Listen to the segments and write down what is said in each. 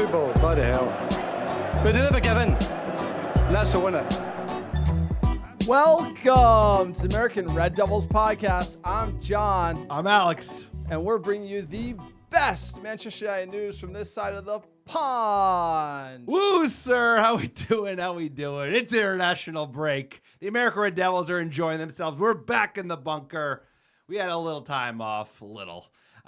football, bloody hell. But they never give in. And that's the winner. Welcome to American Red Devils podcast. I'm John. I'm Alex. And we're bringing you the best Manchester United news from this side of the pond. Woo, sir. How we doing? It's international break. The American Red Devils are enjoying themselves. We're back in the bunker. We had a little time off,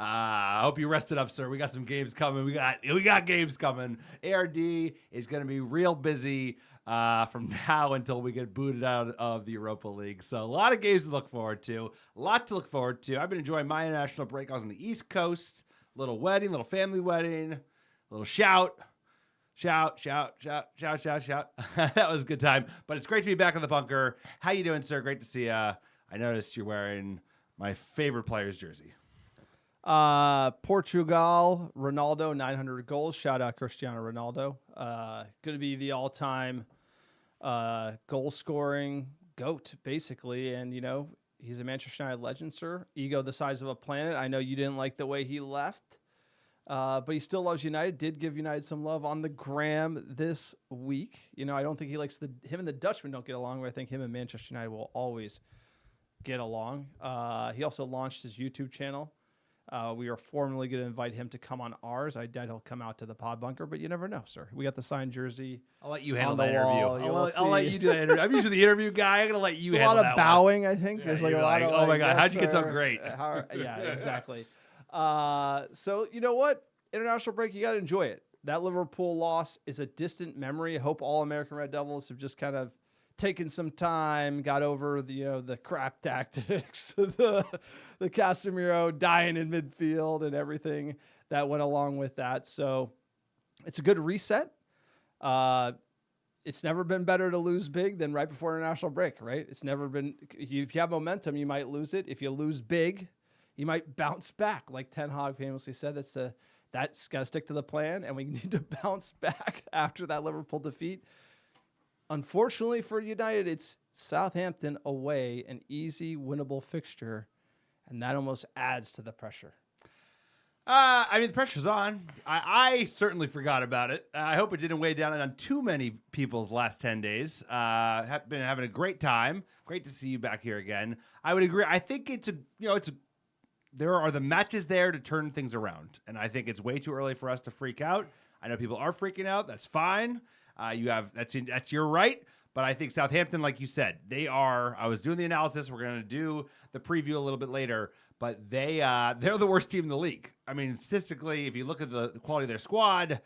I hope you rested up, sir. We got some games coming. We got games coming. ARD is going to be real busy from now until we get booted out of the Europa League. So a lot of games to look forward to. I've been enjoying my international break. I was on the East Coast. Little wedding, little family wedding. Little shout. That was a good time. But it's great to be back in the bunker. How you doing, sir? Great to see you. I noticed you're wearing my favorite player's jersey. Portugal, Ronaldo, 900 goals. Shout out Cristiano Ronaldo. Going to be the all-time goal scoring GOAT, basically. And, he's a Manchester United legend, sir. Ego the size of a planet. I know you didn't like the way he left, but he still loves United. Did give United some love on the gram this week. I don't think he likes him and the Dutchman don't get along, but I think him and Manchester United will always get along. He also launched his YouTube channel. We are formally going to invite him to come on ours. I doubt he'll come out to the pod bunker, but you never know, sir. We got the signed jersey. I'll let you handle that interview. I'll let you do that interview. I'm usually the interview guy. I'm going to let you handle that. A lot of bowing, I think. Yeah, There's like a lot of oh my God, yes, how'd you get so sir. great? Yeah, exactly. So you know what? International break, you got to enjoy it. That Liverpool loss is a distant memory. I hope all American Red Devils have just kind of taken some time, got over the crap tactics, the Casemiro dying in midfield and everything that went along with that. So it's a good reset. It's never been better to lose big than right before international break, right? It's never been. If you have momentum, you might lose it. If you lose big, you might bounce back, like Ten Hag famously said. That's got to stick to the plan, and we need to bounce back after that Liverpool defeat. Unfortunately for United, it's Southampton away, an easy, winnable fixture, and that almost adds to the pressure. The pressure's on. I certainly forgot about it. I hope it didn't weigh down on too many people's last 10 days. Have been having a great time. Great to see you back here again. I would agree. I think there are the matches there to turn things around, and I think it's way too early for us to freak out. I know people are freaking out. That's fine. That's your right, but I think Southampton, like you said, they are. I was doing the analysis. We're going to do the preview a little bit later, but they're the worst team in the league. I mean, statistically, if you look at the quality of their squad,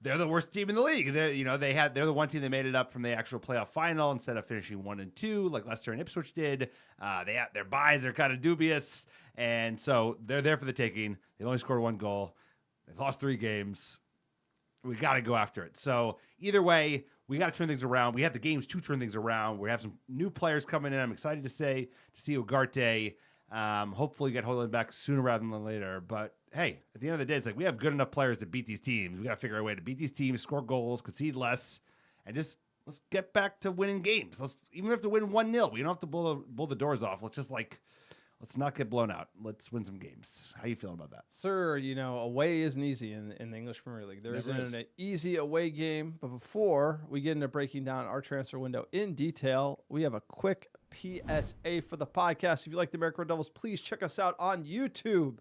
they're the worst team in the league. They're the one team that made it up from the actual playoff final instead of finishing 1 and 2 like Leicester and Ipswich did. Their buys are kind of dubious, and so they're there for the taking. They've only scored 1 goal. They've lost 3 games. We got to go after it. So either way, we got to turn things around. We have the games to turn things around. We have some new players coming in. I'm excited to see Ugarte. Hopefully get Hoyland back sooner rather than later. But hey, at the end of the day, it's like we have good enough players to beat these teams. We got to figure out a way to beat these teams, score goals, concede less, and just let's get back to winning games. Even if we have to win 1-0, we don't have to blow the doors off. Let's not get blown out. Let's win some games. How you feeling about that? Sir, away isn't easy in the English Premier League. There isn't an easy away game. But before we get into breaking down our transfer window in detail, we have a quick PSA for the podcast. If you like the American Red Devils, please check us out on YouTube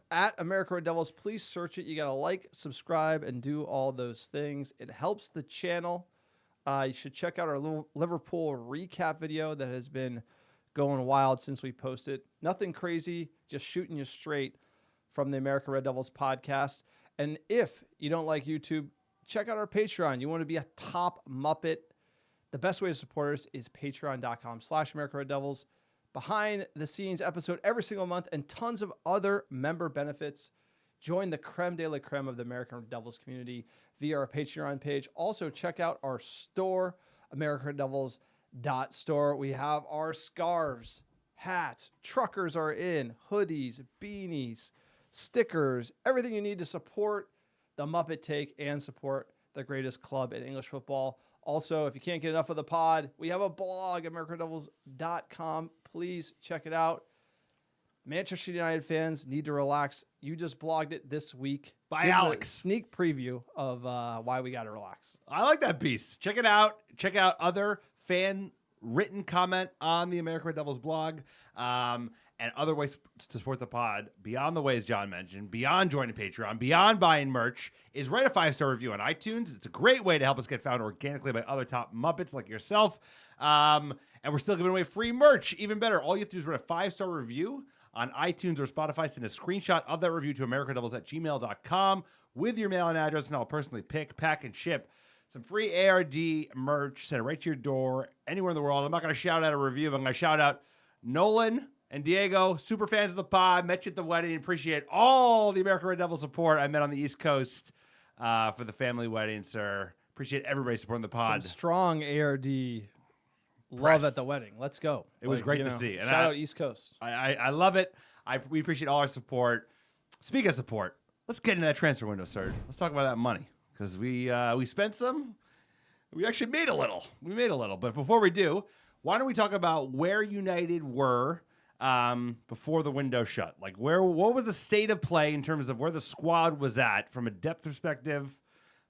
at American Red Devils. Please search it. You got to like, subscribe, and do all those things. It helps the channel. You should check out our Liverpool recap video that has been going wild since we posted. Nothing crazy, just shooting you straight from the American Red Devils podcast. And if you don't like YouTube, check out our Patreon. You want to be a top Muppet. The best way to support us is patreon.com/American Red Devils. Behind the scenes episode every single month and tons of other member benefits. Join the creme de la creme of the American Red Devils community via our Patreon page. Also check out our store, AmericanRedDevils.store. We have our scarves, hats, truckers are in, hoodies, beanies, stickers, everything you need to support the Muppet Take and support the greatest club in English football. Also, if you can't get enough of the pod, we have a blog, AmericanRedDevils.com. Please check it out. Manchester United fans need to relax. You just blogged it this week. By Give Alex. a sneak preview of why we got to relax. I like that piece. Check it out. Check out other fan-written comment on the American Red Devils blog and other ways to support the pod beyond the ways John mentioned, beyond joining Patreon, beyond buying merch, is write a 5-star review on iTunes. It's a great way to help us get found organically by other top Muppets like yourself. And we're still giving away free merch. Even better, all you have to do is write a 5-star review on iTunes or Spotify. Send a screenshot of that review to americadevils@gmail.com with your mailing address, and I'll personally pick, pack, and ship some free ARD merch. Send it right to your door anywhere in the world. I'm not going to shout out a review, but I'm going to shout out Nolan and Diego, super fans of the pod. Met you at the wedding. Appreciate all the American Red Devil support I met on the East Coast for the family wedding, sir. Appreciate everybody supporting the pod. Some strong ARD love Press. at the wedding. Let's go. It was great to see. And Shout out East Coast. I love it. We appreciate all our support. Speaking of support, let's get into that transfer window, sir. Let's talk about that money because we spent some. We actually made a little. But before we do, why don't we talk about where United were before the window shut? Like what was the state of play in terms of where the squad was at from a depth perspective,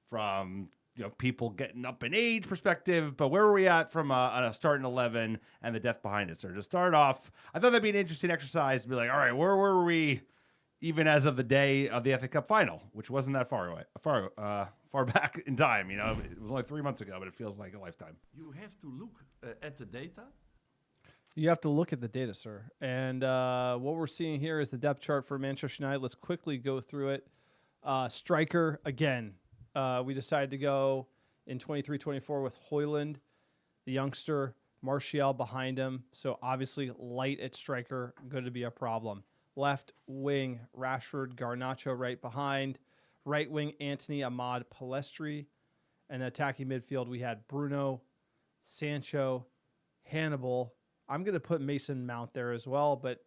from people getting up in age perspective, but where were we at from a starting 11 and the depth behind it, sir? To start off, I thought that'd be an interesting exercise to be like, all right, where were we even as of the day of the FA Cup final, which wasn't that far back in time. It was only 3 months ago, but it feels like a lifetime. You have to look at the data. You have to look at the data, sir. And what we're seeing here is the depth chart for Manchester United. Let's quickly go through it. Striker, again, we decided to go in 23-24 with Højlund, the youngster, Martial behind him. So obviously light at striker, going to be a problem. Left wing, Rashford, Garnacho right behind. Right wing, Anthony, Ahmad, Pellistri. And the attacking midfield, we had Bruno, Sancho, Hannibal. I'm going to put Mason Mount there as well, but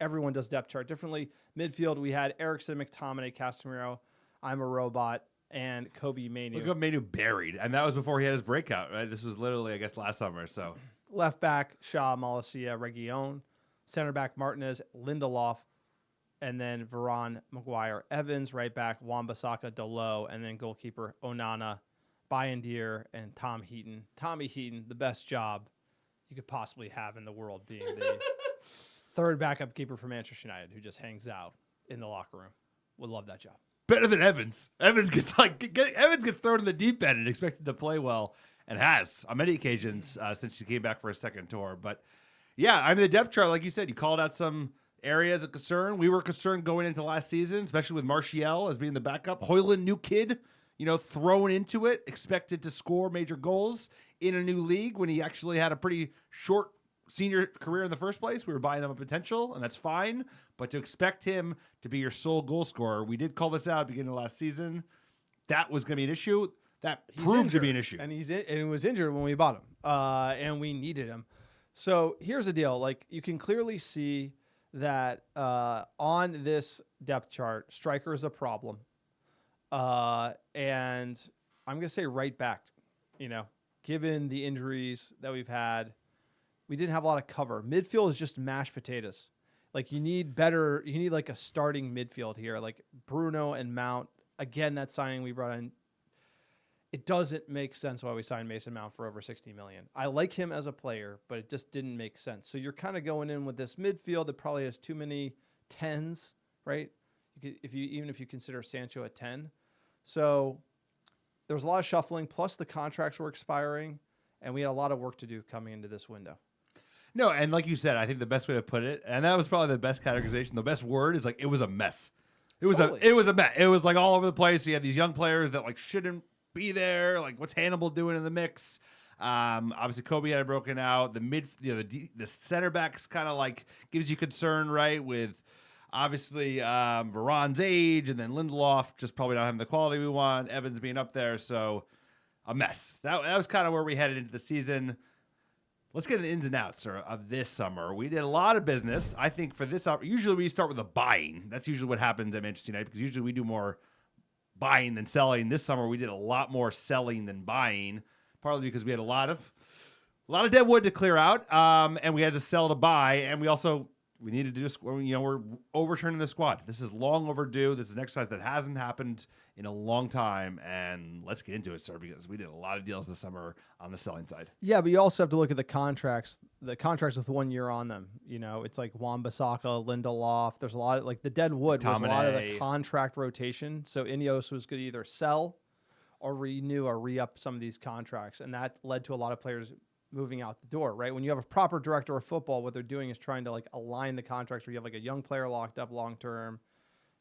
everyone does depth chart differently. Midfield, we had Eriksen, McTominay, Casemiro, I'm a Robot, and Kobe Manu. Look up Manu buried, and that was before he had his breakout, right? This was literally, I guess, last summer. So Left back, Shaw, Malacia, Reguilon. Center back, Martinez, Lindelof, and then Varane, Maguire, Evans. Right back, Wan-Bissaka, Delo, and then goalkeeper, Onana, Bayern, and Tom Heaton. Tommy Heaton, the best job you could possibly have in the world, being the third backup keeper for Manchester United, who just hangs out in the locker room. Would love that job. better than Evans. Evans gets thrown in the deep end and expected to play well, and has on many occasions since she came back for a second tour. But yeah, I mean the depth chart, like you said, you called out some areas of concern. We were concerned going into last season, especially with Martial as being the backup. Højlund, new kid, thrown into it, expected to score major goals in a new league when he actually had a pretty short senior career in the first place. We were buying him a potential, and that's fine. But to expect him to be your sole goal scorer, we did call this out at the beginning of last season. That was going to be an issue. That proved to be an issue. And he was injured when we bought him, and we needed him. So here's the deal. Like, you can clearly see that on this depth chart, striker is a problem. And I'm going to say right back, given the injuries that we've had, we didn't have a lot of cover. Midfield is just mashed potatoes. Like, you need like a starting midfield here, like Bruno and Mount. Again, that signing we brought in, it doesn't make sense why we signed Mason Mount for over $60 million. I like him as a player, but it just didn't make sense. So you're kind of going in with this midfield that probably has too many 10s, right? Even if you consider Sancho a 10. So there was a lot of shuffling, plus the contracts were expiring, and we had a lot of work to do coming into this window. No, and like you said, I think the best way to put it, and that was probably the best categorization, the best word is like it was a mess. It was a mess. It was like all over the place. You have these young players that like shouldn't be there. Like, what's Hannibal doing in the mix? Obviously Kobe had it broken out. The center backs kind of like gives you concern, right? With obviously Varane's age, and then Lindelof just probably not having the quality we want. Evans being up there, so a mess. That was kind of where we headed into the season. Let's get into the ins and outs of this summer. We did a lot of business. I think for this, usually we start with the buying. That's usually what happens at Manchester United, because usually we do more buying than selling. This summer we did a lot more selling than buying, partly because we had a lot of dead wood to clear out, and we had to sell to buy, and we also We need to do, we're overturning the squad. This is long overdue. This is an exercise that hasn't happened in a long time. And let's get into it, sir, because we did a lot of deals this summer on the selling side. Yeah, but you also have to look at the contracts with 1 year on them. It's like Wan-Bissaka, Lindelof. There's a lot of, like, the dead wood was a lot of the contract rotation. So Ineos was going to either sell or renew or re-up some of these contracts. And that led to a lot of players moving out the door, right? When you have a proper director of football, what they're doing is trying to like align the contracts where you have like a young player locked up long-term.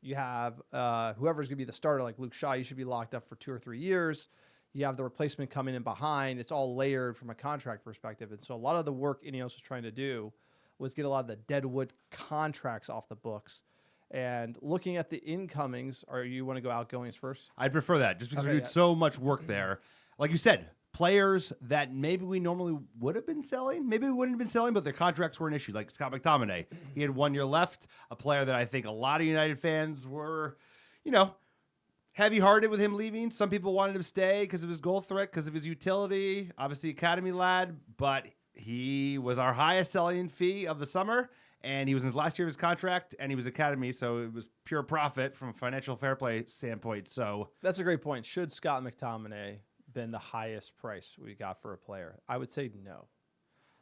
You have whoever's going to be the starter, like Luke Shaw, you should be locked up for 2 or 3 years. You have the replacement coming in behind. It's all layered from a contract perspective. And so a lot of the work Ineos was trying to do was get a lot of the deadwood contracts off the books. And looking at the incomings, or you want to go outgoings first? I'd prefer that just because we did so much work there. Like you said, players that maybe we normally would have been selling, maybe we wouldn't have been selling, but their contracts were an issue, like Scott McTominay. He had 1 year left, a player that I think a lot of United fans were, heavy-hearted with him leaving. Some people wanted him to stay because of his goal threat, because of his utility, obviously academy lad, but he was our highest selling fee of the summer, and he was in his last year of his contract, and he was academy, so it was pure profit from a financial fair play standpoint. So that's a great point. Should Scott McTominay been the highest price we got for a player? I would say no.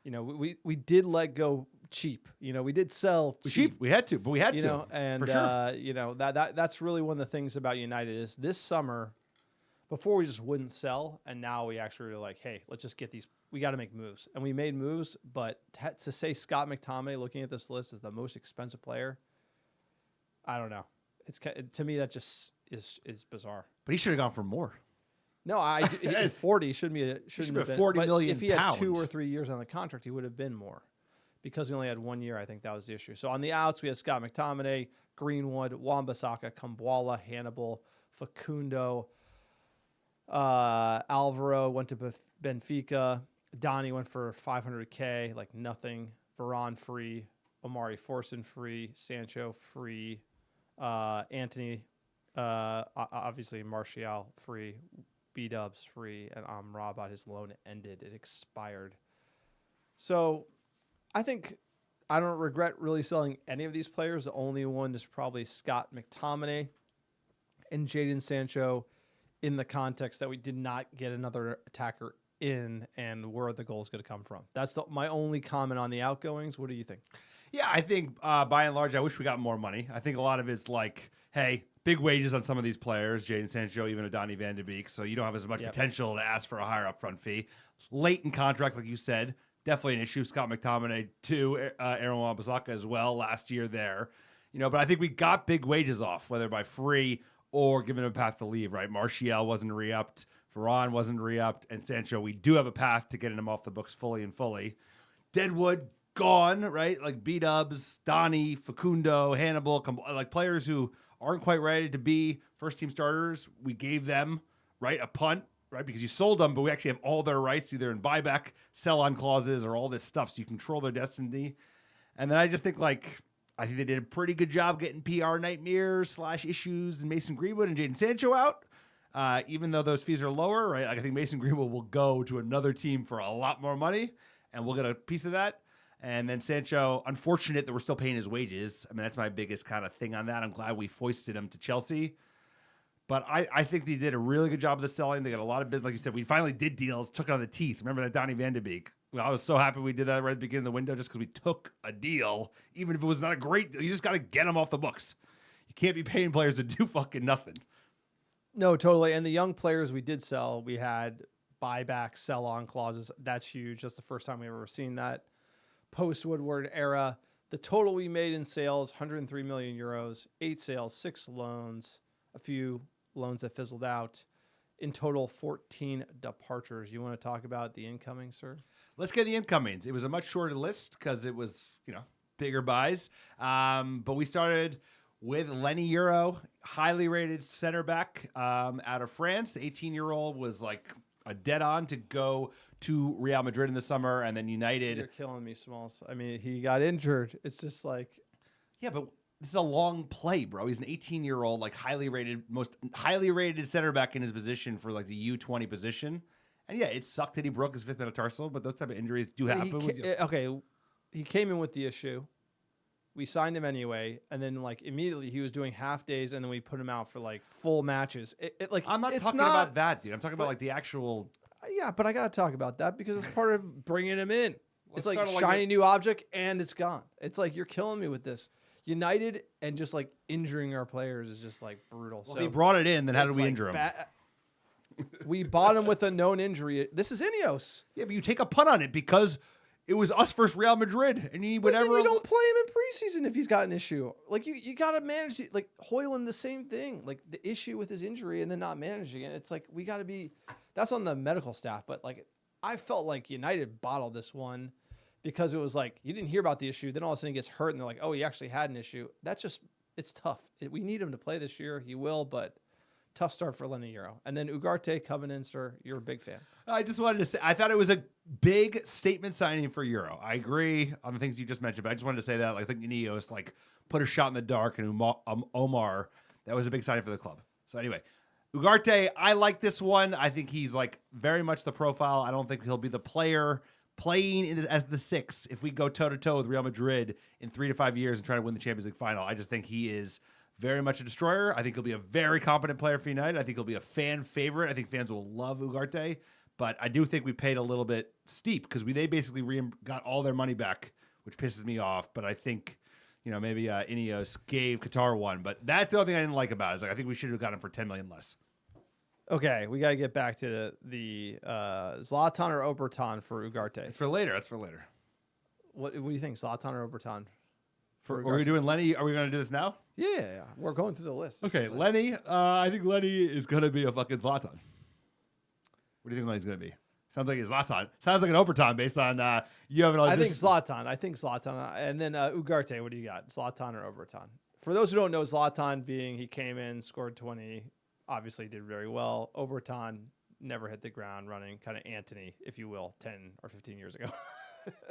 We did let go cheap. We did sell cheap. We had to, but we had to. And for sure. That's really one of the things about United is this summer, before we just wouldn't sell, and now we actually were like, hey, let's just get these. We got to make moves, and we made moves. But to say Scott McTominay, looking at this list, is the most expensive player, I don't know. To me that just is bizarre. But he should have gone for more. No, 40 shouldn't have been 40 million if he had pounds. 2 or 3 years on the contract, he would have been more. Because he only had 1 year, I think that was the issue. So on the outs, we had Scott McTominay, Greenwood, Wan-Bissaka, Kambwala, Hannibal, Facundo, Alvaro went to Benfica, Donny went for $500K, like nothing. Varane free, Omari Forson free, Sancho free, Anthony, obviously Martial free, B-Dubs free, and Amrabat, his loan ended. It expired. So I think I don't regret really selling any of these players. The only one is probably Scott McTominay and Jadon Sancho in the context that we did not get another attacker in and where are the goals going to come from. That's my only comment on the outgoings. What do you think? Yeah, I think by and large, I wish we got more money. I think a lot of it's like, hey, big wages on some of these players, Jadon Sancho, even a Donny van de Beek, so you don't have as much potential to ask for a higher upfront fee. Late in contract, like you said, definitely an issue. Scott McTominay, too, Aaron Wan-Bissaka as well last year there. But I think we got big wages off, whether by free or giving him a path to leave, right? Martial wasn't re-upped, Varane wasn't re-upped, and Sancho, we do have a path to getting him off the books fully. Deadwood, gone, right? Like B-Dubs, Donny, Facundo, Hannibal, like players who aren't quite ready to be first-team starters. We gave them, right, a punt, right, because you sold them, but we actually have all their rights, either in buyback, sell-on clauses, or all this stuff, so you control their destiny. And then I just think, I think they did a pretty good job getting PR nightmares / issues and Mason Greenwood and Jadon Sancho out, even though those fees are lower, right? I think Mason Greenwood will go to another team for a lot more money, and we'll get a piece of that. And then Sancho, unfortunate that we're still paying his wages. I mean, that's my biggest kind of thing on that. I'm glad we foisted him to Chelsea. But I think they did a really good job of the selling. They got a lot of business. Like you said, we finally did deals, took it on the teeth. Remember that Donny van de Beek? Well, I was so happy we did that right at the beginning of the window just because we took a deal, even if it was not a great deal. You just got to get them off the books. You can't be paying players to do fucking nothing. No, totally. And the young players we did sell, we had buyback, sell-on clauses. That's huge. That's the first time we've ever seen that. Post-Woodward era, the total we made in sales, 103 million euros, 8 sales, 6 loans, a few loans that fizzled out. In total, 14 departures. You want to talk about the incoming, sir? Let's get the incomings. It was a much shorter list because it was, bigger buys. But we started with Leny Yoro, highly rated center back out of France. The 18-year-old was like a dead on to go to Real Madrid in the summer, and then United. You're killing me, Smalls. I mean, he got injured. It's just like, yeah, but this is a long play, bro. He's an 18-year-old, most highly rated center back in his position for like the U20 position. And yeah, it sucked that he broke his 5th metatarsal, but those type of injuries do happen. He came in with the issue. we signed him anyway, and then like immediately he was doing half days, and then we put him out for like full matches. I'm not talking about that, dude. I'm talking about like the actual. Yeah, but I gotta talk about that because it's part of bringing him in. It's like kinda like shiny new object, and it's gone. It's like you're killing me with this. United and just like injuring our players is just like brutal. Well, so they brought it in, then how did it's we like injure him? We bought him with a known injury. This is Ineos. Yeah, but you take a punt on it because it was us versus Real Madrid, and you need whatever. But then you don't play him in preseason if he's got an issue. Like you got to manage it. Like Højlund, the same thing. Like the issue with his injury and then not managing it. It's like we got to be. That's on the medical staff. But like I felt like United bottled this one because it was like you didn't hear about the issue. Then all of a sudden he gets hurt, and they're like, "Oh, he actually had an issue." That's just it's tough. We need him to play this year. He will, but. Tough start for Leny Yoro. And then Ugarte coming in, sir. You're a big fan. I just wanted to say, I thought it was a big statement signing for Euro. I agree on the things you just mentioned, but I just wanted to say that, like, I think Ineos, like, put a shot in the dark, and Omar, that was a big signing for the club. So anyway, Ugarte, I like this one. I think he's, like, very much the profile. I don't think he'll be the player playing as the 6 if we go toe-to-toe with Real Madrid in 3 to 5 years and try to win the Champions League final. I just think he is very much a destroyer. I think he'll be a very competent player for United. I think he'll be a fan favorite. I think fans will love Ugarte. But I do think we paid a little bit steep because they basically got all their money back, which pisses me off. But I think, maybe Ineos gave Qatar one. But that's the only thing I didn't like about it. Is like, I think we should have gotten him for 10 million less. Okay, we got to get back to the Zlatan or Obertan for Ugarte. It's for later. That's for later. What do you think, Zlatan or Obertan? Are we doing Leny? Are we going to do this now? Yeah. We're going through the list. Okay, Leny. I think Leny is going to be a fucking Zlatan. What do you think Leny's going to be? Sounds like he's Zlatan. Sounds like an Obertan based on you having all. I think Zlatan. And then Ugarte, what do you got? Zlatan or Obertan? For those who don't know, Zlatan being he came in, scored 20, obviously did very well. Obertan never hit the ground running, kind of Antony, if you will, 10 or 15 years ago.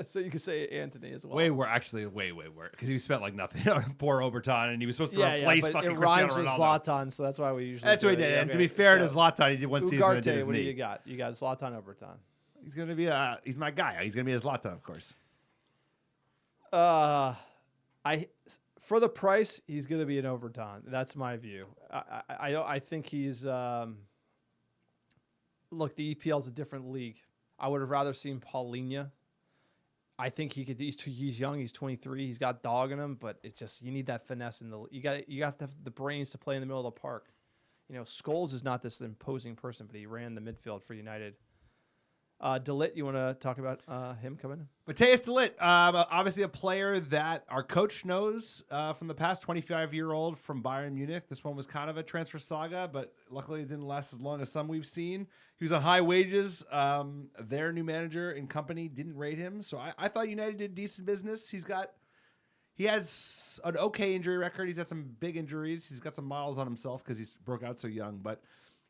So you could say Antony as well. Way worse, because he spent like nothing. Poor Obertan, and he was supposed to replace but fucking it rhymes Cristiano with Ronaldo. Zlatan, so that's why we usually. That's what he did. And to be fair to Zlatan, he did one season and did his what knee. do you got? You got Zlatan, Obertan. He's gonna be he's my guy. He's gonna be a Zlatan, of course. For the price, he's gonna be an Obertan. That's my view. I think he's. Look, the EPL is a different league. I would have rather seen Paulinho. I think he could. He's young. He's 23. He's got dog in him, but it's just you need that finesse in the. You have to have the brains to play in the middle of the park. Scholes is not this imposing person, but he ran the midfield for United. De Ligt, you want to talk about him coming in? Matthijs De Ligt, obviously a player that our coach knows from the past, 25-year-old from Bayern Munich. This one was kind of a transfer saga, but luckily it didn't last as long as some we've seen. He was on high wages. Their new manager and company didn't rate him, so I thought United did decent business. He has an okay injury record. He's had some big injuries. He's got some miles on himself because he's broke out so young, but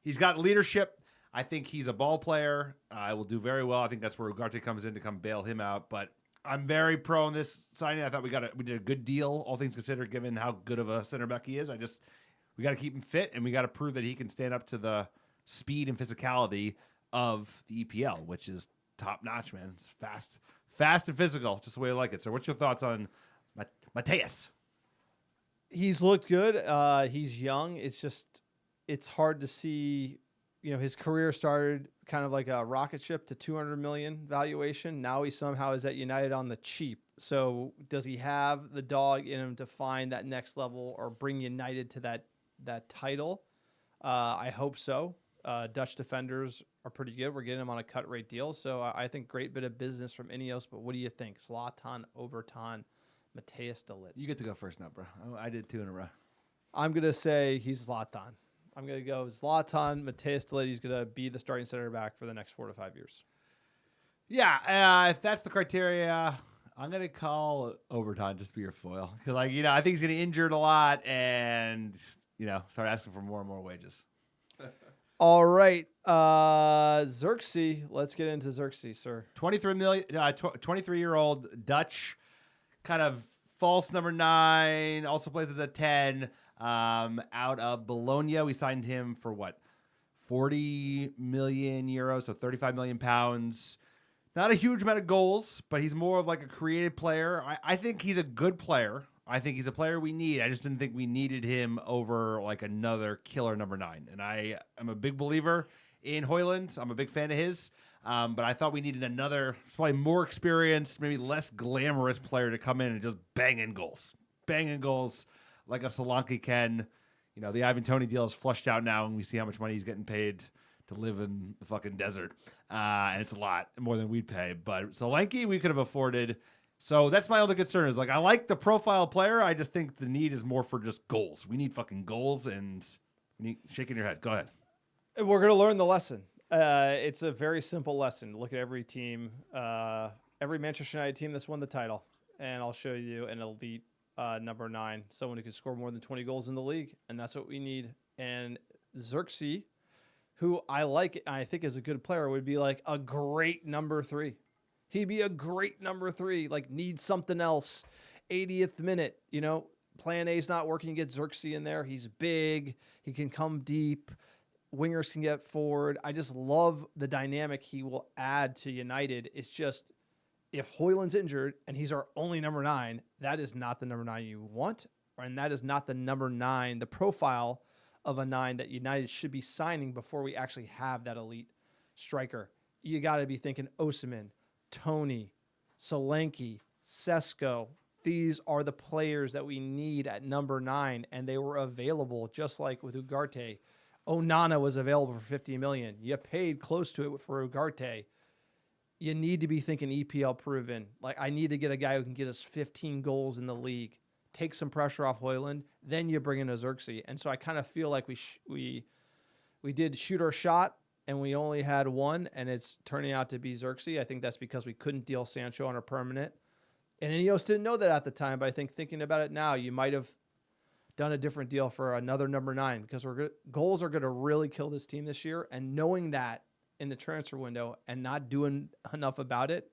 he's got leadership. I think he's a ball player. I will do very well. I think that's where Ugarte comes in to come bail him out. But I'm very pro on this signing. I thought we did a good deal, all things considered, given how good of a center back he is. We got to keep him fit, and we got to prove that he can stand up to the speed and physicality of the EPL, which is top notch, man. It's fast and physical, just the way I like it. So, what's your thoughts on Matthijs? He's looked good. He's young. It's hard to see. His career started kind of like a rocket ship to 200 million valuation. Now he somehow is at United on the cheap. So does he have the dog in him to find that next level or bring United to that title? I hope so. Dutch defenders are pretty good. We're getting him on a cut rate deal. So I think great bit of business from Ineos. But what do you think? Zlatan, Obertan, Matthijs De Ligt. You get to go first now, bro. I did 2 in a row. I'm going to say he's Zlatan. I'm going to go Zlatan, Matthijs De Ligt. He's going to be the starting center back for the next 4 to 5 years. Yeah, if that's the criteria, I'm going to call Obertan just to be your foil. Because, I think he's going to get injured a lot and, start asking for more and more wages. All right. Xerxes. Let's get into Xerxes, sir. 23-year-old Dutch, kind of false number 9, also plays as a 10. Out of Bologna, we signed him for 40 million euros, so 35 million pounds. Not a huge amount of goals, but he's more of like a creative player. I think he's a good player. I think he's a player we need. I just didn't think we needed him over like another killer number 9. And I am a big believer in Højlund. I'm a big fan of his. But I thought we needed another, probably more experienced, maybe less glamorous player to come in and just bang in goals. Bang in goals like a Solanke can. You know, the Ivan Toney deal is flushed out now, and we see how much money he's getting paid to live in the fucking desert. And it's a lot, more than we'd pay. But Solanke, we could have afforded. So that's my only concern is, like, I like the profile player. I just think the need is more for just goals. We need fucking goals, and shaking your head. Go ahead. We're going to learn the lesson. It's a very simple lesson. Look at every team, every Manchester United team that's won the title, and I'll show you an elite number 9, someone who can score more than 20 goals in the league, and that's what we need. And Xerxes, who I like and I think is a good player, would be like a great number 3. He'd be a great number 3, like needs something else. 80th minute, you know, plan A's not working, get Xerxes in there. He's big. He can come deep. Wingers can get forward. I just love the dynamic he will add to United. It's just, if Højlund's injured and he's our only number 9, that is not the number 9 you want. And that is not the number 9, the profile of a 9 that United should be signing before we actually have that elite striker. You got to be thinking Osimhen, Toney, Solanke, Sesko. These are the players that we need at number 9, and they were available just like with Ugarte. Onana was available for 50 million. You paid close to it for Ugarte. You need to be thinking EPL proven. Like, I need to get a guy who can get us 15 goals in the league, take some pressure off Højlund, then you bring in a Xerxes. And so I kind of feel like we did shoot our shot, and we only had one, and it's turning out to be Xerxes. I think that's because we couldn't deal Sancho on a permanent. And Ineos didn't know that at the time, but I think thinking about it now, you might have done a different deal for another number 9, because goals are going to really kill this team this year. And knowing that in the transfer window and not doing enough about it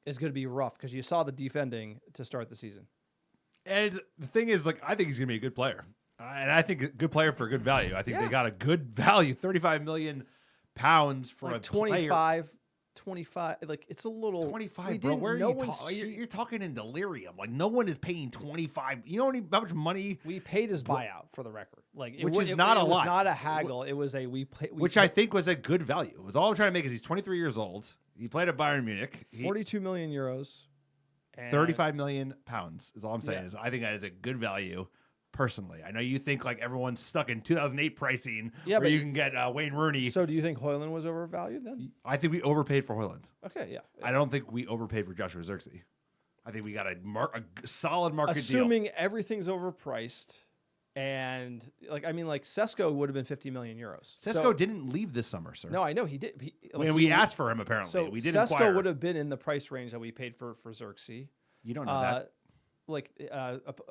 is going to be rough, because you saw the defending to start the season. And the thing is, like, I think he's going to be a good player. And I think a good player for a good value. I think they got a good value, 35 million pounds for like a 25. player. 25, like, it's a little 25, bro. Where are you talking? You're talking in delirium. Like, no one is paying 25. You know how much money we paid his buyout, for the record. Like, which is not a lot. It was not a haggle. It was a which I think was a good value. Was all I'm trying to make is he's 23 years old. He played at Bayern Munich. 42 million euros. 35 million pounds is all I'm saying. Is I think that is a good value. Personally, I know you think like everyone's stuck in 2008 pricing, where you can get Wayne Rooney. So, do you think Højlund was overvalued then? I think we overpaid for Højlund. Okay, yeah. I don't think we overpaid for Joshua Xerxes. I think we got a solid market deal. Assuming everything's overpriced, and like Sesko would have been 50 million euros. Sesko didn't leave this summer, sir. No, I know he did. We asked for him apparently. So we did Sesko inquire. would have been in the price range that we paid for Xerxes. You don't know that.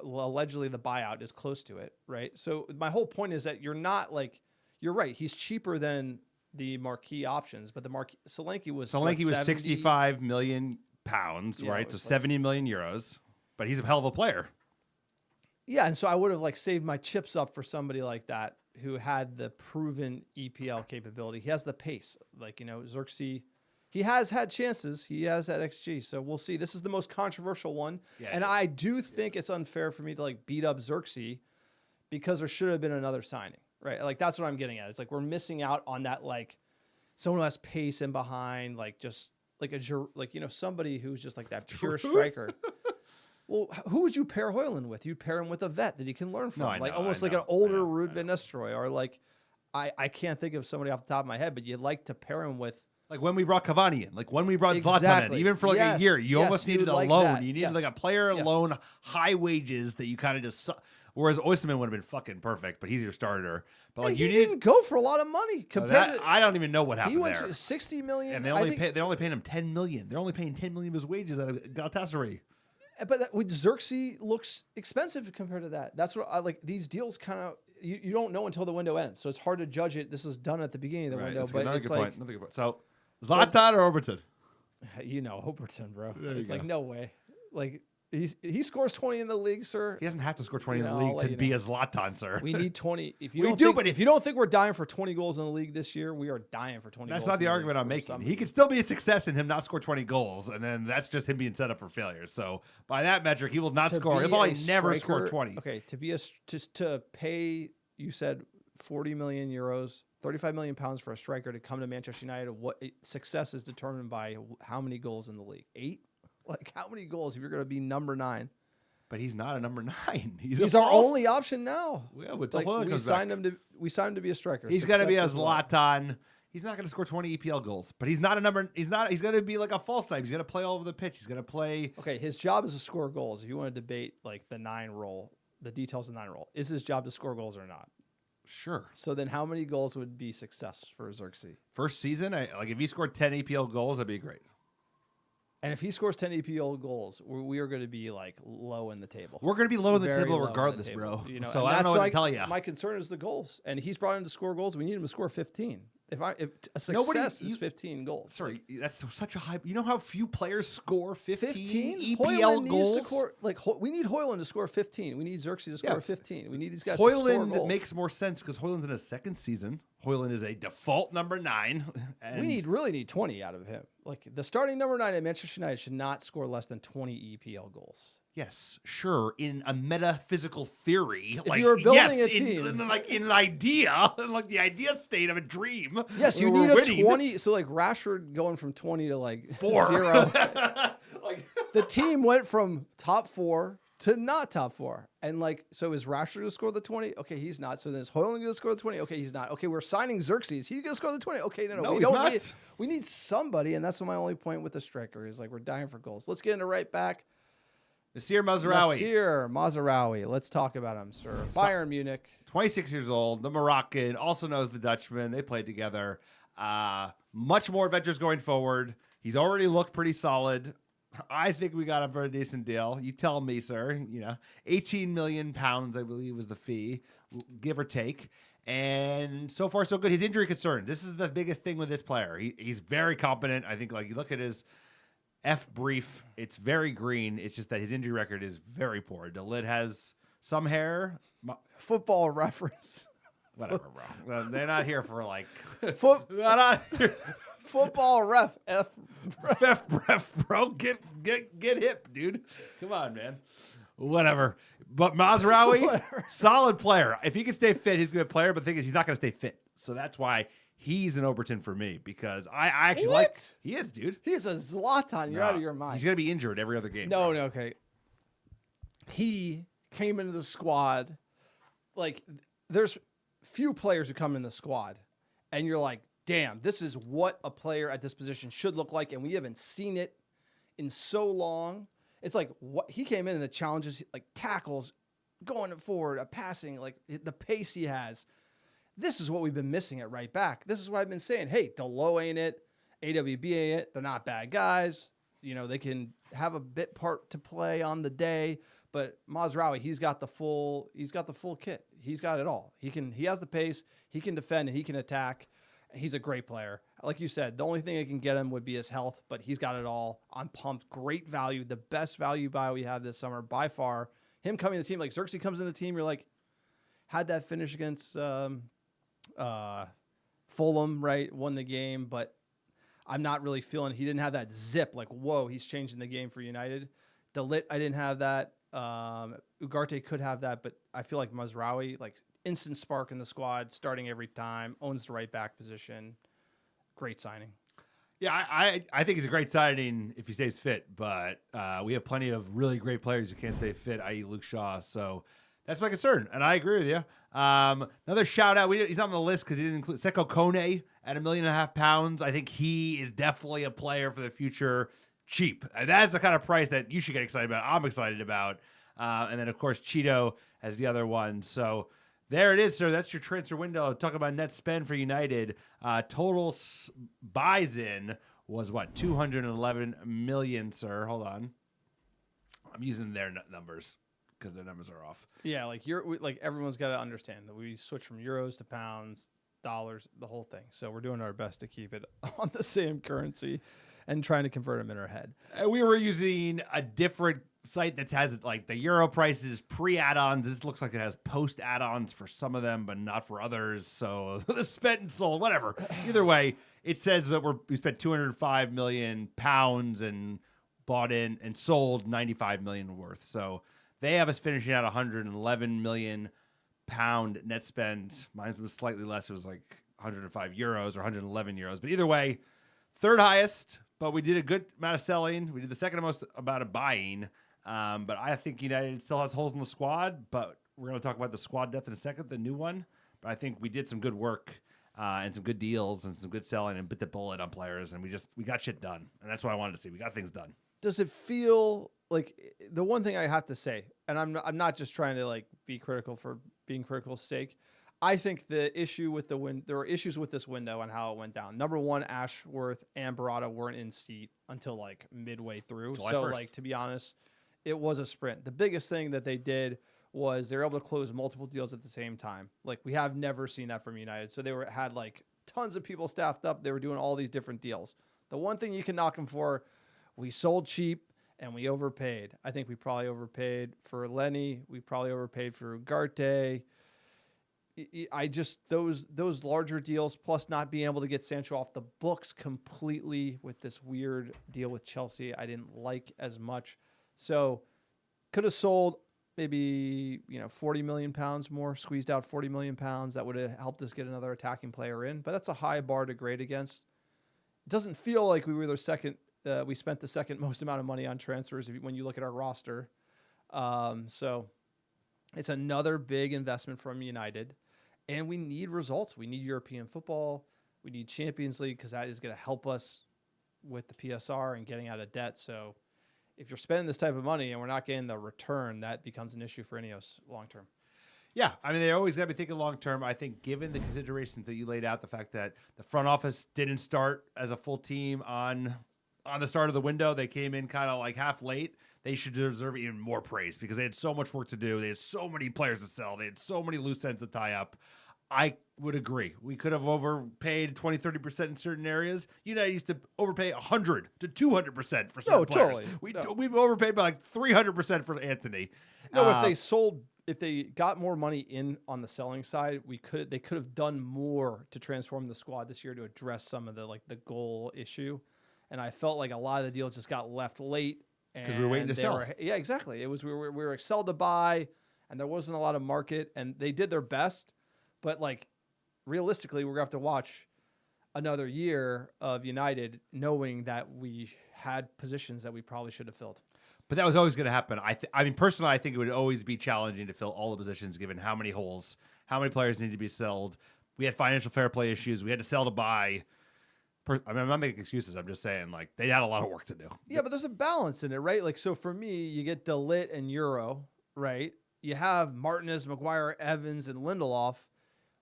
Allegedly the buyout is close to it, right? So my whole point is that you're right. He's cheaper than the marquee options, but the Solanke was 65 million pounds, right? So 70 million euros, but he's a hell of a player. Yeah, and so I would have saved my chips up for somebody like that who had the proven EPL capability. He has the pace, Xerxes. He has had chances. He has had XG. So we'll see. This is the most controversial one. Yeah, and I do think it's unfair for me to beat up Xerxes, because there should have been another signing, right? Like, that's what I'm getting at. It's like we're missing out on that, someone who has pace in behind, somebody who's just like that pure striker. Well, who would you pair Højlund with? You'd pair him with a vet that he can learn from, almost like an older Ruud van Nistelrooy, or I can't think of somebody off the top of my head, but you'd like to pair him with. Like when we brought Cavani in, when we brought Zlatan in, even for a year, you almost needed a loan. That. You needed a player loan, high wages that you kind of just. Whereas Osimhen would have been fucking perfect, but he's your starter. But he didn't go for a lot of money compared to. I don't even know what happened there. He went to 60 million, and they're only paying him 10 million. They're only paying 10 million of his wages out of Galatasaray. But with Xerxes looks expensive compared to that. That's what I like. These deals kind of you don't know until the window ends, so it's hard to judge it. This was done at the beginning of the window, but another it's good point. Another good point. So. Zlatan or Overton? Overton, bro. It's no way. He scores 20 in the league, sir. He doesn't have to score 20 in the I'll league let to you be know. a Zlatan, sir. We need 20. If you We don't do, think, but if you don't think we're dying for 20 goals in the league this year, we are dying for 20 That's goals. not in the league argument I'm for making. some He could reason. still be a success and him not score 20 goals, and then that's just him being set up for failure. So by that metric, he will not score. He'll probably never score 20. Okay, to pay, you said 40 million euros, 35 million pounds for a striker to come to Manchester United. What success is determined by how many goals in the league? 8? Like how many goals if you're going to be number 9? But he's not a number 9. He's our only option now. Yeah, but Like, we signed him to be a striker. He's got to be a Success is what? Zlatan. He's not going to score 20 EPL goals, but he's not a number. He's going to be like a false nine. He's going to play all over the pitch. He's going to play. Okay, his job is to score goals. If you want to debate like the 9 role, the details of the 9 role, is his job to score goals or not? Sure. So then how many goals would be success for Xerxes? First season, if he scored 10 EPL goals, that'd be great. And if he scores 10 EPL goals, we are going to be like low in the table. We're going to be low in the Very table low in the regardless, table, bro. You know, So and I don't know that's what to tell you. My concern is the goals, and he's brought him to score goals. We need him to score 15. If a Nobody- success is 15 goals. Sorry, that's such a high. You know how few players score 15 EPL Hoyland goals? needs to score, we need Hoyland to score 15. We need Xerxes to score Yeah. 15. We need these guys to score Hoyland goals. makes more sense because Hoyland's in his second season. Hoyland is a default number 9. And We really need 20 out of him. Like the starting number 9 at Manchester United should not score less than 20 EPL goals. Yes, sure. In a metaphysical theory, If you were building yes, a team- in an idea, in like the idea state of a dream. Yes, you where need we're a winning. 20. So like Rashford going from 20 to like 4. 0. Like, The team went from top 4 to not top 4. And like, so is Rashford going to score the 20? Okay, he's not. So then is Hoyland going to score the 20? Okay, he's not. Okay, we're signing Xerxes. He's going to score the 20. Okay, no, No, we he's don't not. need. We need somebody, and that's my only point with the striker is like we're dying for goals. Let's get into right back. Nasir Mazraoui, Nasir Mazraoui. Let's talk about him, sir. Bayern Munich. 26 years old, the Moroccan, also knows the Dutchman. They played together. Much more adventures going forward. He's already looked pretty solid. I think we got him for a decent deal. You tell me, sir. 18 million pounds, I believe, was the fee, give or take. And so far, so good. His injury concern. This is the biggest thing with this player. He's very competent. I think, like, you look at his F brief, it's very green. It's just that his injury record is very poor. The lid has some hair. Football reference. Whatever, bro. They're not here for, like... Foot, They're not here. football ref. F, bro. Get hip, dude. Come on, man. Whatever. But Mazraoui, solid player. If he can stay fit, he's a good player. But the thing is, he's not going to stay fit. So that's why he's an Overton for me, because I actually like. He is, dude. He's a Zlatan. You're out of your mind. He's going to be injured every other game. No, okay. He came into the squad. Like, there's few players who come in the squad, and you're like, damn, this is what a player at this position should look like, and we haven't seen it in so long. It's like what he came in and the challenges, like tackles, going forward, passing, like the pace he has. This is what we've been missing at right back. This is what I've been saying. Hey, Delo ain't it. AWB ain't it. They're not bad guys. They can have a bit part to play on the day. But Mazraoui, he's got the full kit. He's got it all. He has the pace. He can defend and he can attack. He's a great player. Like you said, the only thing that can get him would be his health, but he's got it all. I'm pumped. Great value. The best value buy we have this summer by far. Him coming to the team, like Xerxes comes in the team, you're like, had that finish against Fulham, right? Won the game, but I'm not really feeling he didn't have that zip. Like, whoa, he's changing the game for United. Ligt, I didn't have that. Ugarte could have that, but I feel like Mazraoui, like instant spark in the squad, starting every time, owns the right back position. Great signing. Yeah, I think it's a great signing if he stays fit, but we have plenty of really great players who can't stay fit, i.e. Luke Shaw. So that's my concern, and I agree with you. Another shout out. He's not on the list because he didn't include Seko Kone at £1.5 million. I think he is definitely a player for the future. Cheap. That's the kind of price that you should get excited about. I'm excited about. And then, of course, Cheeto as the other one. So there it is, sir. That's your transfer window. Talk about net spend for United. Total buys in was what? 211 million, sir. Hold on. I'm using their numbers because their numbers are off. Yeah, like everyone's got to understand that we switch from euros to pounds, dollars, the whole thing. So we're doing our best to keep it on the same currency and trying to convert them in our head. We were using a different site that has like the euro prices pre-add-ons. This looks like it has post-add-ons for some of them, but not for others. So the spent and sold, whatever. Either way, it says that we spent 205 million pounds and bought in and sold 95 million worth. So they have us finishing at 111 million pound net spend. Mine was slightly less. It was like 105 euros or 111 euros. But either way, third highest. But we did a good amount of selling. We did the second most amount of buying. But I think United still has holes in the squad. But we're going to talk about the squad depth in a second, the new one. But I think we did some good work and some good deals and some good selling and bit the bullet on players. And we got shit done. And that's what I wanted to see. We got things done. Does it feel like the one thing I have to say, and I'm not just trying to like be critical for being critical's sake. I think the issue with there were issues with this window and how it went down. Number one, Ashworth and Barada weren't in seat until like midway through. July so 1st. Like, to be honest, it was a sprint. The biggest thing that they did was they were able to close multiple deals at the same time. Like, we have never seen that from United. So had like tons of people staffed up. They were doing all these different deals. The one thing you can knock them for, we sold cheap and we overpaid. I think we probably overpaid for Leny. We probably overpaid for Ugarte. Those larger deals, plus not being able to get Sancho off the books completely with this weird deal with Chelsea, I didn't like as much. So could have sold maybe 40 million pounds more, squeezed out 40 million pounds. That would have helped us get another attacking player in. But that's a high bar to grade against. It doesn't feel like we were we spent the second most amount of money on transfers when you look at our roster. So it's another big investment from United. And we need results. We need European football. We need Champions League because that is going to help us with the PSR and getting out of debt. So if you're spending this type of money and we're not getting the return, that becomes an issue for Ineos long term. Yeah, I mean, they always got to be thinking long term. I think given the considerations that you laid out, the fact that the front office didn't start as a full team on the start of the window, they came in kind of like half late. They should deserve even more praise because they had so much work to do. They had so many players to sell. They had so many loose ends to tie up. I would agree. We could have overpaid 20-30% in certain areas. United used to overpay 100 to 200% for certain players. Totally. We overpaid by like 300% for Anthony. No, if they got more money in on the selling side, they could have done more to transform the squad this year to address some of the goal issue. And I felt like a lot of the deals just got left late. Because we were waiting to sell. Yeah, exactly. It was we were excelled to buy, and there wasn't a lot of market, and they did their best. But like realistically, we're gonna have to watch another year of United knowing that we had positions that we probably should have filled. But that was always going to happen. I mean, personally, I think it would always be challenging to fill all the positions given how many holes, how many players need to be sold. We had financial fair play issues. We had to sell to buy. I mean, I'm not making excuses. I'm just saying, like, they had a lot of work to do. Yeah, but there's a balance in it, right? Like, so for me, you get Ligt and Yoro, right? You have Martinez, Maguire, Evans, and Lindelof.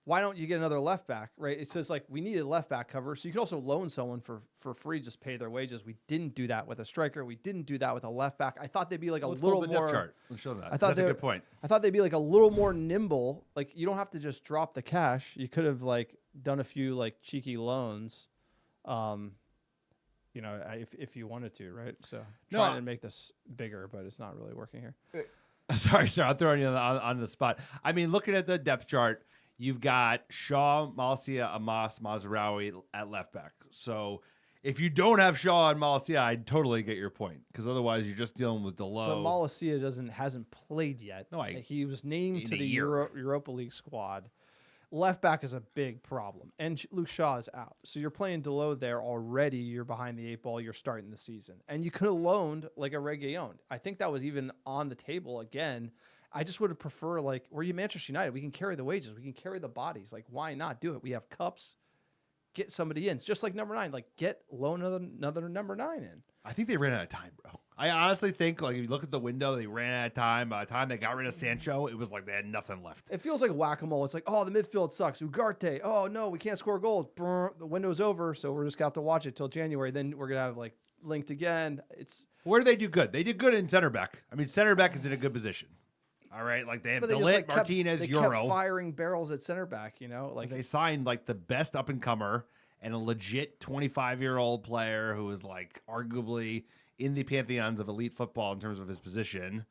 Why don't you get another left back, right? It says, like, we needed left back cover, so you could also loan someone for free, just pay their wages. We didn't do that with a striker. We didn't do that with a left back. I thought they'd be like a little more. Depth chart. Let's show that. That's a good point. I thought they'd be like a little more nimble. Like, you don't have to just drop the cash. You could have like done a few like cheeky loans, if you wanted to, right? So trying to make this bigger, but it's not really working here. Sorry, I'm throwing you on the spot. I mean, looking at the depth chart, you've got Shaw, Malacia, Amas, Mazraoui at left back. So if you don't have Shaw and Malacia, I totally get your point because otherwise you're just dealing with Delo. But Malacia hasn't played yet. No, he was named to the Europa League squad. Left back is a big problem, and Luke Shaw is out. So you're playing Delo there already. You're behind the eight ball. You're starting the season, and you could have loaned like a Reguilón. I think that was even on the table again. I just would have preferred, like, were you Manchester United? We can carry the wages. We can carry the bodies. Like, why not do it? We have cups. Get somebody in. It's just like number 9. Like, loan another number 9 in. I think they ran out of time, bro. I honestly think, like, if you look at the window, they ran out of time. By the time they got rid of Sancho, it was like they had nothing left. It feels like whack-a-mole. It's like, oh, the midfield sucks. Ugarte. Oh, no, we can't score goals. Brr, the window's over, so we're just going to have to watch it till January. Then we're going to have, like, linked again. Where do they do good? They did good in center back. I mean, center back is in a good position. All right, like they have Ligt, Martinez, they Yoro. Kept firing barrels at center back, like they signed like the best up and comer and a legit 25-year-old player who is like arguably in the pantheons of elite football in terms of his position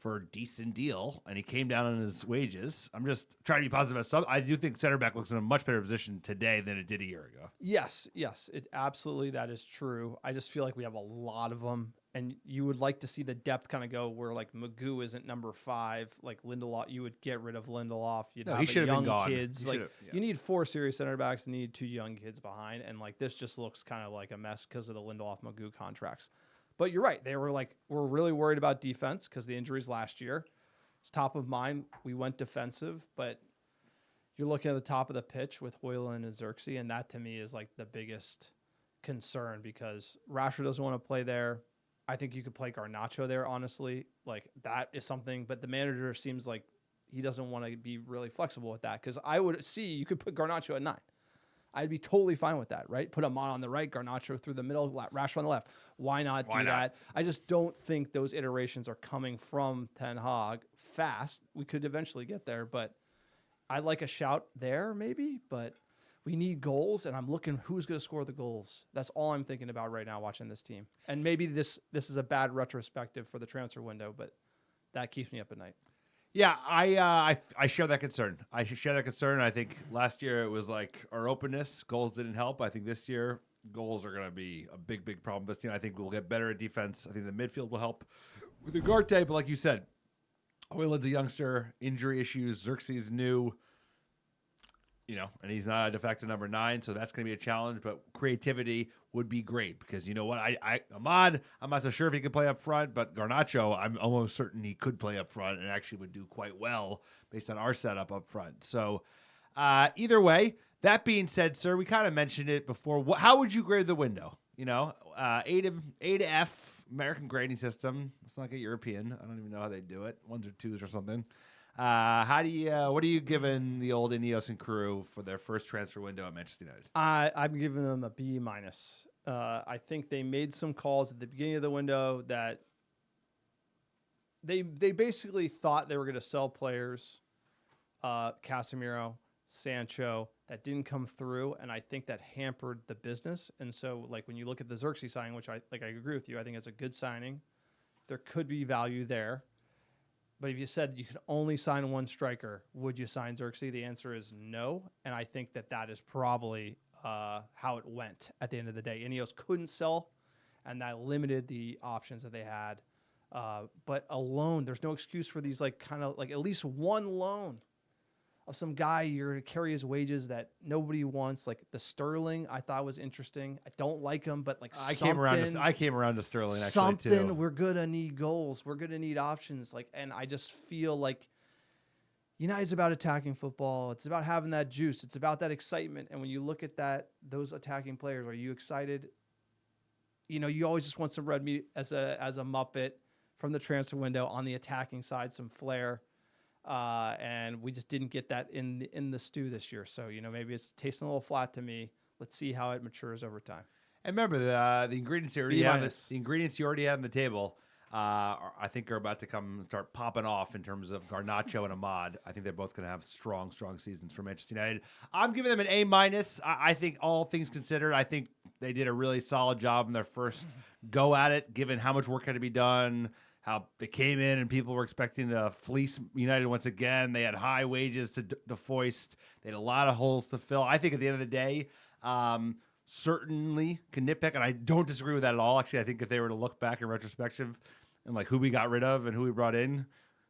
for a decent deal, and he came down on his wages. I'm just trying to be positive. I do think center back looks in a much better position today than it did a year ago. Yes, it absolutely, that is true. I just feel like we have a lot of them, and you would like to see the depth kind of go where like Magoo isn't number 5, like Lindelof. You would get rid of Lindelof. You'd have he should have been gone. Kids. You need 4 serious center backs, and you need 2 young kids behind, and like this just looks kind of like a mess because of the Lindelof Magoo contracts. But you're right. We're really worried about defense because the injuries last year. It's top of mind. We went defensive, but you're looking at the top of the pitch with Højlund and Xerxes, and that to me is like the biggest concern because Rashford doesn't want to play there. I think you could play Garnacho there, honestly. Like that is something, but the manager seems like he doesn't want to be really flexible with that because I would see you could put Garnacho at 9. I'd be totally fine with that, right? Put Amon on the right, Garnacho through the middle, Rashford on the left. Why not do that? I just don't think those iterations are coming from Ten Hag fast. We could eventually get there, but I'd like a shout there maybe, but we need goals, and I'm looking who's going to score the goals. That's all I'm thinking about right now watching this team. And maybe this is a bad retrospective for the transfer window, but that keeps me up at night. Yeah, I share that concern. I share that concern. I think last year it was like our openness. Goals didn't help. I think this year goals are going to be a big, big problem. This team, I think we'll get better at defense. I think the midfield will help with Ugarte, but like you said, Højlund's a youngster, injury issues, Xerxes new, and he's not a de facto number 9, so that's going to be a challenge. But creativity would be great because you know what, Ahmad, I'm not so sure if he could play up front, but Garnacho, I'm almost certain he could play up front and actually would do quite well based on our setup up front. So either way, that being said, sir, we kind of mentioned it before. How would you grade the window? A to F, American grading system. Let's not get European. I don't even know how they do it. 1s or 2s or something. What are you giving the old Ineos and crew for their first transfer window at Manchester United? I'm giving them a B-. I think they made some calls at the beginning of the window that they basically thought they were going to sell players, Casemiro, Sancho, that didn't come through, and I think that hampered the business. And so, like, when you look at the Xerxes signing, which I agree with you, I think it's a good signing. There could be value there. But if you said you could only sign one striker, would you sign Xerxes? The answer is no. And I think that is probably how it went at the end of the day. Ineos couldn't sell, and that limited the options that they had. But a loan, there's no excuse for these, like, kind of like at least one loan of some guy you're going to carry his wages that nobody wants. Like the Sterling, I thought was interesting. I don't like him, but like I came around to Sterling actually something too. We're going to need goals. We're going to need options. Like, and I just feel like United's about attacking football. It's about having that juice. It's about that excitement. And when you look at those attacking players, are you excited? You always just want some red meat as a Muppet from the transfer window on the attacking side, some flair. And we just didn't get that in the stew this year. So, maybe it's tasting a little flat to me. Let's see how it matures over time. And remember, the ingredients you already have, the ingredients you already have on the table, I think are about to start popping off in terms of Garnacho and Ahmad. I think they're both going to have strong, strong seasons for Manchester United. I'm giving them an A-. I think all things considered, I think they did a really solid job in their first go at it, given how much work had to be done, how they came in and people were expecting to fleece United once again. They had high wages to foist. They had a lot of holes to fill. I think at the end of the day, certainly can nitpick, and I don't disagree with that at all. Actually, I think if they were to look back in retrospective and like who we got rid of and who we brought in,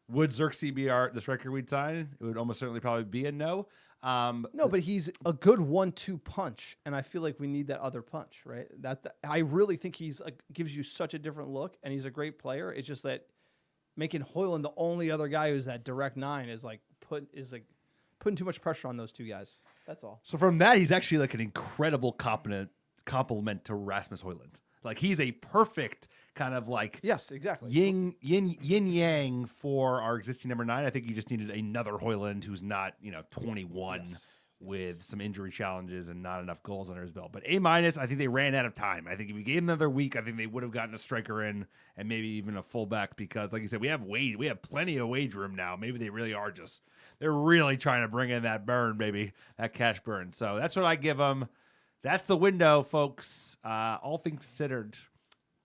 would Xerxes be the striker we'd sign? It would almost certainly probably be a no. No, but he's a good 1-2 punch, and I feel like we need that other punch, right? I really think he's gives you such a different look, and he's a great player. It's just that making Højlund the only other guy who's that direct 9 is putting too much pressure on those two guys. That's all. So from that, he's actually like an incredible compliment to Rasmus Højlund. Like he's a perfect kind of like yes, exactly yin yang for our existing number 9. I think you just needed another Højlund who's not 21 with some injury challenges and not enough goals under his belt. But A-. I think they ran out of time. I think if we gave them another week, I think they would have gotten a striker in and maybe even a fullback because, like you said, we have plenty of wage room now. Maybe they really are they're really trying to bring in that burn, baby, that cash burn. So that's what I give them. That's the window, folks. All things considered,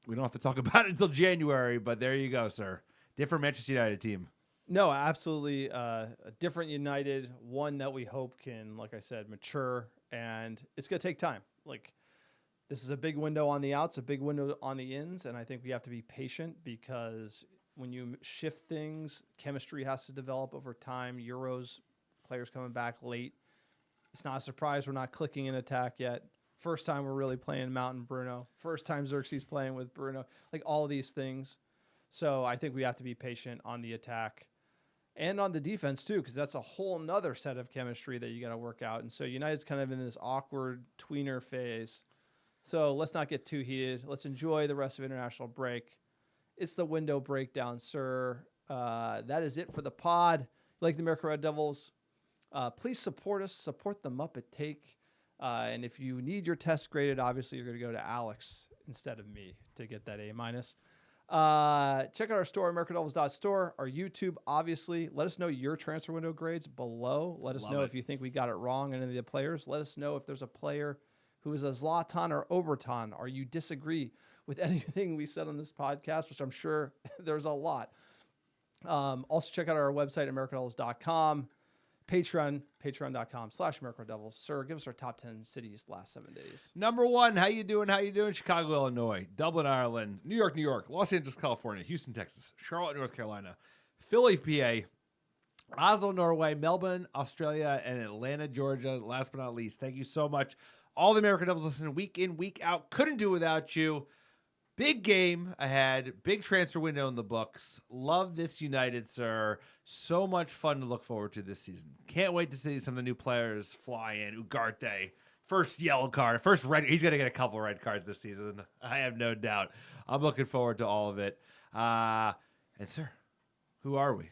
We don't have to talk about it until January, but there you go, sir. Different Manchester United team. No, absolutely. A different United, one that we hope can, like I said, mature, and it's going to take time. Like, this is a big window on the outs, a big window on the ins, and I think we have to be patient because when you shift things, chemistry has to develop over time. Euros, players coming back late. It's not a surprise we're not clicking in attack yet. First time we're really playing Mount and Bruno. First time Xerxes playing with Bruno. Like, all of these things. So I think we have to be patient on the attack and on the defense too, because that's a whole nother set of chemistry that you got to work out. And so United's kind of in this awkward tweener phase. So let's not get too heated. Let's enjoy the rest of international break. It's the window breakdown, sir. That is it for the pod. Like the American Red Devils, please support us. Support the Muppet Take. And if you need your test graded, obviously you're going to go to Alex instead of me to get that A-. Check out our store, AmericanDevils.store, our YouTube, obviously. Let us know your transfer window grades below. Let us know if you think we got it wrong in any of the players. Let us know if there's a player who is a Zlatan or Obertan, or you disagree with anything we said on this podcast, which I'm sure there's a lot. Also, check out our website, AmericanDevils.com. Patreon.com/AmericanDevils. Sir, give us our top 10 cities last 7 days. Number 1, how you doing? Chicago, Illinois, Dublin, Ireland, New York, Los Angeles, California, Houston, Texas, Charlotte, North Carolina, Philly, PA, Oslo, Norway, Melbourne, Australia, and Atlanta, Georgia. Last but not least, thank you so much. All the American Devils listening week in, week out. Couldn't do without you. Big game ahead. Big transfer window in the books. Love this United, sir. So much fun to look forward to this season. Can't wait to see some of the new players fly in. Ugarte, first yellow card, first red. He's going to get a couple red cards this season. I have no doubt. I'm looking forward to all of it. And, sir, who are we?